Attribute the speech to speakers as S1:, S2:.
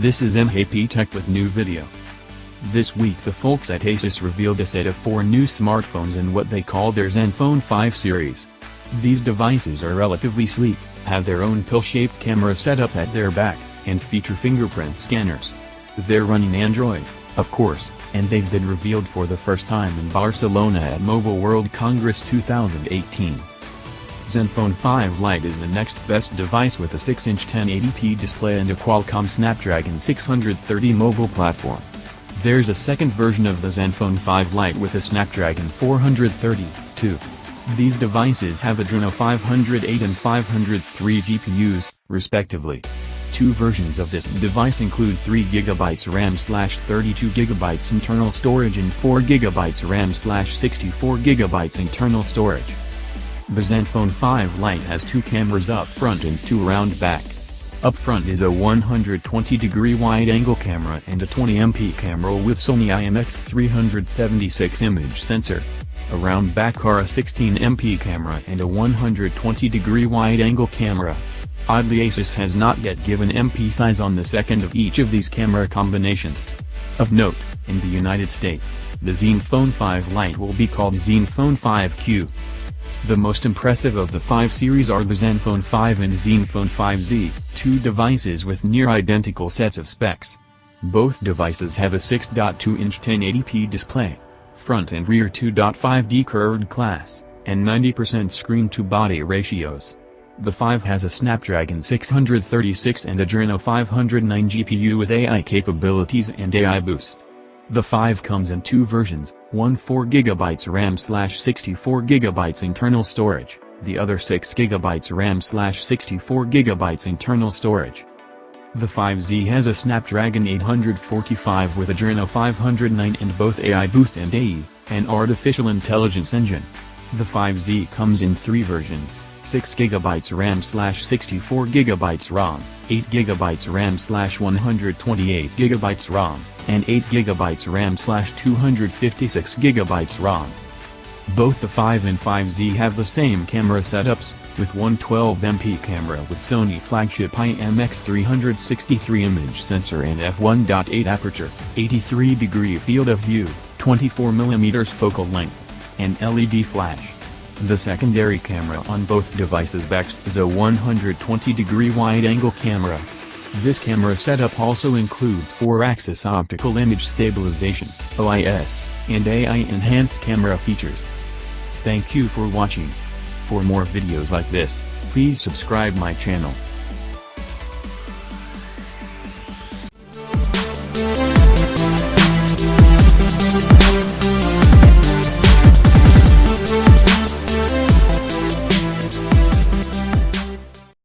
S1: This is Emhape Tech with new video. This week the folks at ASUS revealed a set of 4 new smartphones in what they call their ZenFone 5 series. These devices are relatively sleek, have their own pill-shaped camera setup at their back, and feature fingerprint scanners. They're running Android, of course, and they've been revealed for the first time in Barcelona at Mobile World Congress 2018. ZenFone 5 Lite is the next best device with a 6-inch 1080p display and a Qualcomm Snapdragon 630 mobile platform. There's a second version of the ZenFone 5 Lite with a Snapdragon 430, too. These devices have Adreno 508 and 503 GPUs, respectively. 2 versions of this device include 3GB RAM/32GB internal storage and 4GB RAM/64GB internal storage. The ZenFone 5 Lite has 2 cameras up front and 2 around back. Up front is a 120-degree wide-angle camera and a 20MP camera with Sony IMX376 image sensor. Around back are a 16MP camera and a 120-degree wide-angle camera. Oddly, ASUS has not yet given MP size on the second of each of these camera combinations. Of note, in the United States, the ZenFone 5 Lite will be called ZenFone 5Q. The most impressive of the 5 series are the ZenFone 5 and ZenFone 5Z, 2 devices with near-identical sets of specs. Both devices have a 6.2-inch 1080p display, front and rear 2.5D curved glass, and 90% screen-to-body ratios. The 5 has a Snapdragon 636 and Adreno 509 GPU with AI capabilities and AI boost. The 5 comes in 2 versions, one 4GB RAM/64GB internal storage, the other 6GB RAM/64GB internal storage. The 5Z has a Snapdragon 845 with Adreno 509 and both AI boost and AI, an artificial intelligence engine. The 5Z comes in 3 versions, 6GB RAM/64GB ROM, 8GB RAM/128GB ROM, and 8GB RAM/256GB ROM. Both the 5 and 5Z have the same camera setups, with one 12MP camera with Sony flagship IMX363 image sensor and f1.8 aperture, 83-degree field of view, 24mm focal length, and LED flash. The secondary camera on both devices' backs is a 120-degree wide-angle camera. This camera setup also includes 4-axis optical image stabilization, OIS, and AI-enhanced camera features. Thank you for watching. For more videos like this, please subscribe my channel.